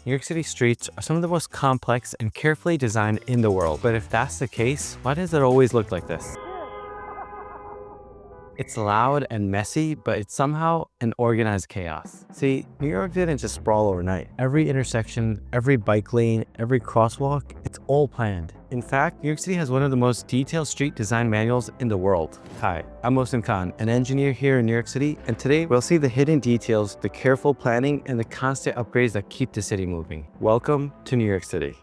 New York City streets are some of the most complex and carefully designed in the world. But if that's the case, why does it always look like this? It's loud and messy, but it's somehow an organized chaos. See, New York didn't just sprawl overnight. Every intersection, every bike lane, every crosswalk, it's all planned. In fact, New York City has one of the most detailed street design manuals in the world. Hi, I'm Mohsin Khan, an engineer here in New York City, and today we'll see the hidden details, the careful planning, and the constant upgrades that keep the city moving. Welcome to New York City.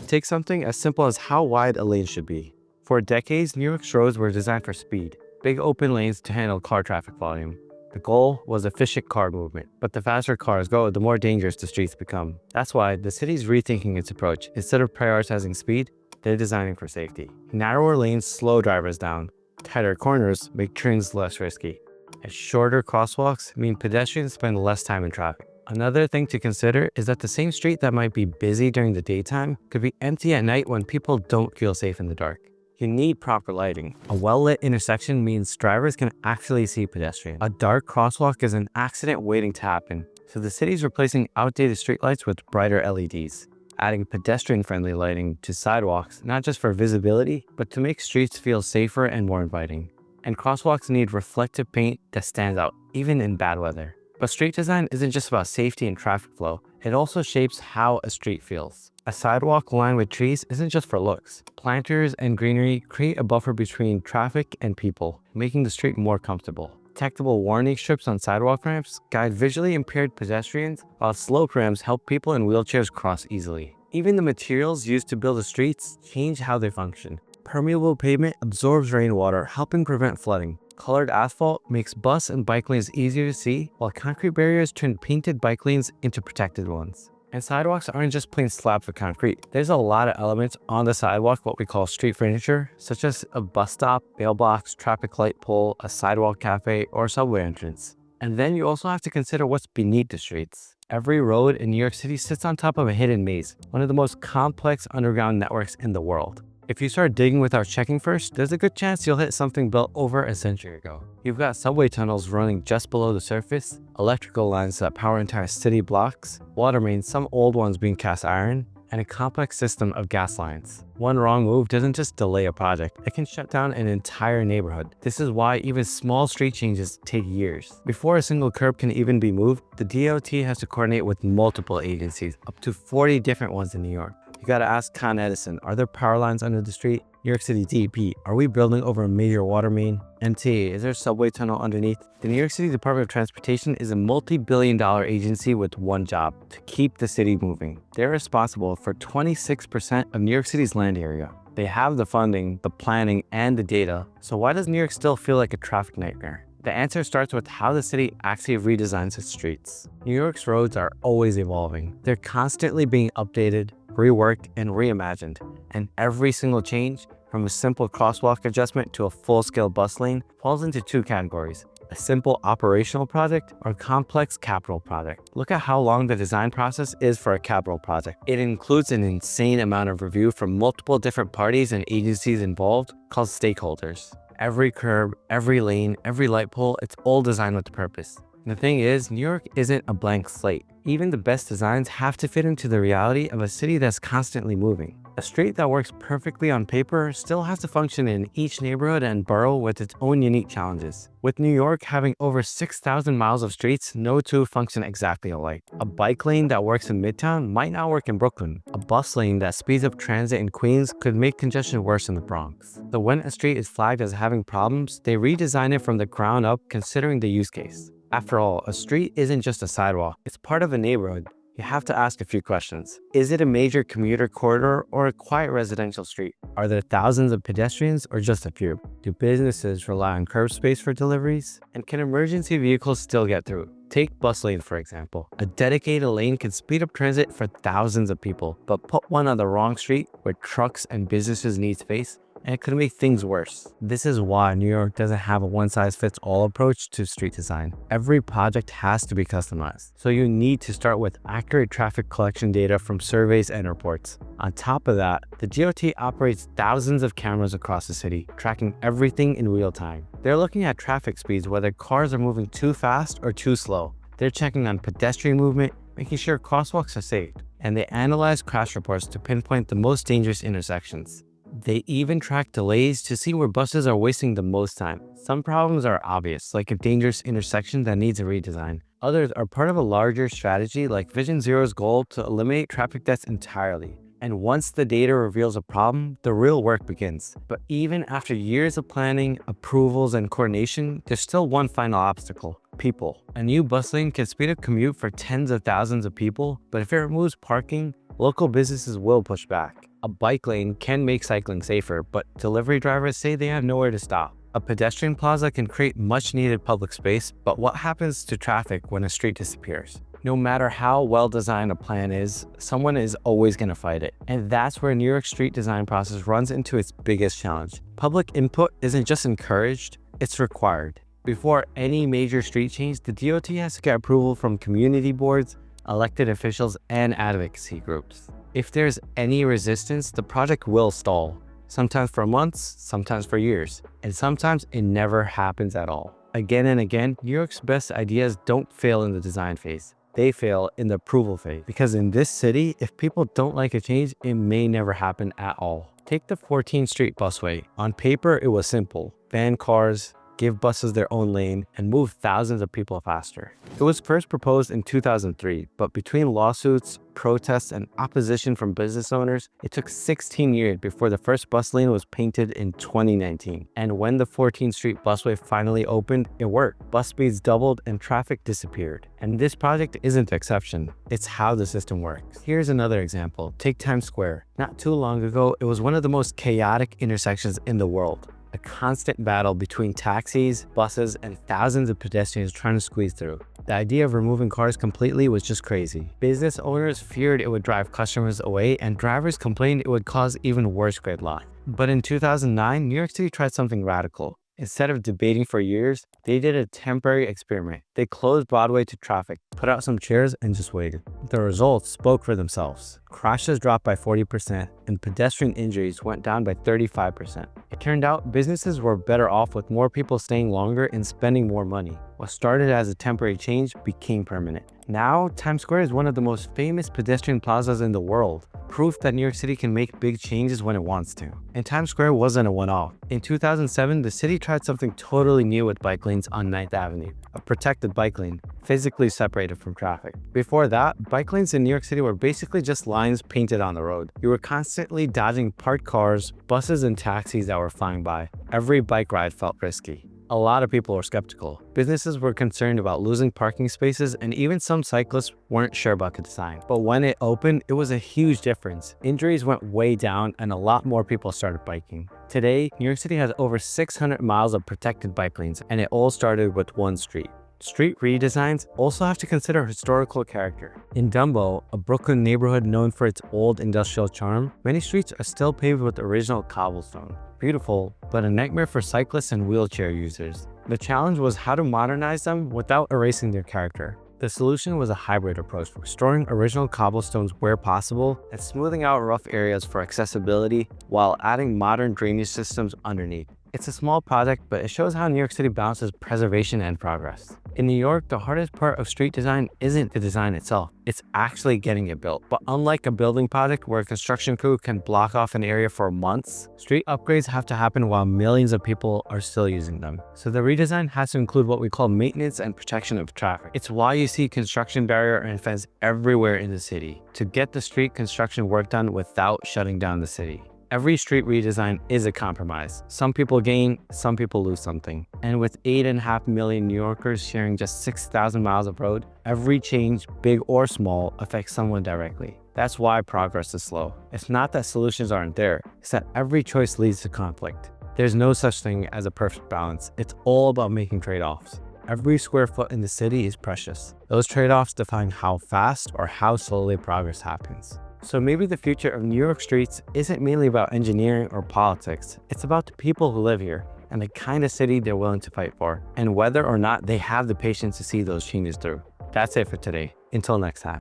Take something as simple as how wide a lane should be. For decades, New York's roads were designed for speed. Big open lanes to handle car traffic volume. The goal was efficient car movement, but the faster cars go, the more dangerous the streets become. That's why the city's rethinking its approach. Instead of prioritizing speed, they're designing for safety. Narrower lanes slow drivers down. Tighter corners make turns less risky. And shorter crosswalks mean pedestrians spend less time in traffic. Another thing to consider is that the same street that might be busy during the daytime could be empty at night when people don't feel safe in the dark. You need proper lighting. A well-lit intersection means drivers can actually see pedestrians. A dark crosswalk is an accident waiting to happen, so the city's replacing outdated streetlights with brighter LEDs, adding pedestrian-friendly lighting to sidewalks, not just for visibility, but to make streets feel safer and more inviting. And crosswalks need reflective paint that stands out, even in bad weather. But street design isn't just about safety and traffic flow, it also shapes how a street feels. A sidewalk lined with trees isn't just for looks. Planters and greenery create a buffer between traffic and people, making the street more comfortable. Detectable warning strips on sidewalk ramps guide visually impaired pedestrians, while slope ramps help people in wheelchairs cross easily. Even the materials used to build the streets change how they function. Permeable pavement absorbs rainwater, helping prevent flooding. Colored asphalt makes bus and bike lanes easier to see, while concrete barriers turn painted bike lanes into protected ones. And sidewalks aren't just plain slabs of concrete. There's a lot of elements on the sidewalk, what we call street furniture, such as a bus stop, mailbox, traffic light pole, a sidewalk cafe, or subway entrance. And then you also have to consider what's beneath the streets. Every road in New York City sits on top of a hidden maze, one of the most complex underground networks in the world. If you start digging without checking first, there's a good chance you'll hit something built over a century ago. You've got subway tunnels running just below the surface, electrical lines that power entire city blocks, water mains, some old ones being cast iron, and a complex system of gas lines. One wrong move doesn't just delay a project, it can shut down an entire neighborhood. This is why even small street changes take years. Before a single curb can even be moved, the DOT has to coordinate with multiple agencies, up to 40 different ones in New York. You gotta ask Con Edison, are there power lines under the street? New York City DEP, are we building over a major water main? MTA, is there a subway tunnel underneath? The New York City Department of Transportation is a multi-billion-dollar agency with one job: to keep the city moving. They're responsible for 26% of New York City's land area. They have the funding, the planning, and the data. So why does New York still feel like a traffic nightmare? The answer starts with how the city actually redesigns its streets. New York's roads are always evolving. They're constantly being updated, reworked, and reimagined. And every single change, from a simple crosswalk adjustment to a full-scale bus lane, falls into two categories: a simple operational project or a complex capital project. Look at how long the design process is for a capital project. It includes an insane amount of review from multiple different parties and agencies involved, called stakeholders. Every curb, every lane, every light pole, it's all designed with purpose. The thing is, New York isn't a blank slate. Even the best designs have to fit into the reality of a city that's constantly moving. A street that works perfectly on paper still has to function in each neighborhood and borough with its own unique challenges. With New York having over 6,000 miles of streets, no two function exactly alike. A bike lane that works in Midtown might not work in Brooklyn. A bus lane that speeds up transit in Queens could make congestion worse in the Bronx. So when a street is flagged as having problems, they redesign it from the ground up considering the use case. After all, a street isn't just a sidewalk, it's part of a neighborhood. You have to ask a few questions. Is it a major commuter corridor or a quiet residential street? Are there thousands of pedestrians or just a few? Do businesses rely on curb space for deliveries? And can emergency vehicles still get through? Take bus lane, for example. A dedicated lane can speed up transit for thousands of people, but put one on the wrong street where trucks and businesses need space, and it could make things worse. This is why New York doesn't have a one-size-fits-all approach to street design. Every project has to be customized, so you need to start with accurate traffic collection data from surveys and reports. On top of that, the DOT operates thousands of cameras across the city, tracking everything in real time. They're looking at traffic speeds, whether cars are moving too fast or too slow. They're checking on pedestrian movement, making sure crosswalks are safe, and they analyze crash reports to pinpoint the most dangerous intersections. They even track delays to see where buses are wasting the most time. Some problems are obvious, like a dangerous intersection that needs a redesign. Others are part of a larger strategy, like Vision Zero's goal to eliminate traffic deaths entirely. And once the data reveals a problem, the real work begins. But even after years of planning, approvals, and coordination, there's still one final obstacle: people. A new bus lane can speed up commute for tens of thousands of people, but if it removes parking, local businesses will push back. A bike lane can make cycling safer, but delivery drivers say they have nowhere to stop. A pedestrian plaza can create much needed public space, but what happens to traffic when a street disappears? No matter how well designed a plan is, someone is always going to fight it. And that's where New York's street design process runs into its biggest challenge. Public input isn't just encouraged, it's required. Before any major street change, the DOT has to get approval from community boards, elected officials, and advocacy groups. If there's any resistance, the project will stall. Sometimes for months, sometimes for years, and sometimes it never happens at all. Again and again, New York's best ideas don't fail in the design phase. They fail in the approval phase. Because in this city, if people don't like a change, it may never happen at all. Take the 14th Street busway. On paper, it was simple: ban cars, give buses their own lane, and move thousands of people faster. It was first proposed in 2003, but between lawsuits, protests, and opposition from business owners, it took 16 years before the first bus lane was painted in 2019. And when the 14th Street busway finally opened, it worked. Bus speeds doubled and traffic disappeared. And this project isn't the exception. It's how the system works. Here's another example. Take Times Square. Not too long ago, it was one of the most chaotic intersections in the world. A constant battle between taxis, buses, and thousands of pedestrians trying to squeeze through. The idea of removing cars completely was just crazy. Business owners feared it would drive customers away, and drivers complained it would cause even worse gridlock. But in 2009, New York City tried something radical. Instead of debating for years, they did a temporary experiment. They closed Broadway to traffic, put out some chairs, and just waited. The results spoke for themselves. Crashes dropped by 40%, and pedestrian injuries went down by 35%. It turned out businesses were better off with more people staying longer and spending more money. What started as a temporary change became permanent. Now, Times Square is one of the most famous pedestrian plazas in the world, proof that New York City can make big changes when it wants to. And Times Square wasn't a one-off. In 2007, the city tried something totally new with bike lanes on 9th Avenue, a protected bike lane, physically separated from traffic. Before that, bike lanes in New York City were basically just lines painted on the road. You were constantly dodging parked cars, buses, and taxis that were flying by. Every bike ride felt risky. A lot of people were skeptical. Businesses were concerned about losing parking spaces, and even some cyclists weren't sure about the design. But when it opened, it was a huge difference. Injuries went way down, and a lot more people started biking. Today, New York City has over 600 miles of protected bike lanes, and it all started with one street. Street redesigns also have to consider historical character. In Dumbo, a Brooklyn neighborhood known for its old industrial charm, many streets are still paved with original cobblestone. Beautiful, but a nightmare for cyclists and wheelchair users. The challenge was how to modernize them without erasing their character. The solution was a hybrid approach, restoring original cobblestones where possible and smoothing out rough areas for accessibility while adding modern drainage systems underneath. It's a small project, but it shows how New York City balances preservation and progress. In New York, the hardest part of street design isn't the design itself, it's actually getting it built. But unlike a building project where a construction crew can block off an area for months, street upgrades have to happen while millions of people are still using them. So the redesign has to include what we call maintenance and protection of traffic. It's why you see construction barrier and fence everywhere in the city, to get the street construction work done without shutting down the city. Every street redesign is a compromise. Some people gain, some people lose something. And with 8.5 million New Yorkers sharing just 6,000 miles of road, every change, big or small, affects someone directly. That's why progress is slow. It's not that solutions aren't there, it's that every choice leads to conflict. There's no such thing as a perfect balance. It's all about making trade-offs. Every square foot in the city is precious. Those trade-offs define how fast or how slowly progress happens. So maybe the future of New York streets isn't mainly about engineering or politics. It's about the people who live here and the kind of city they're willing to fight for, and whether or not they have the patience to see those changes through. That's it for today. Until next time.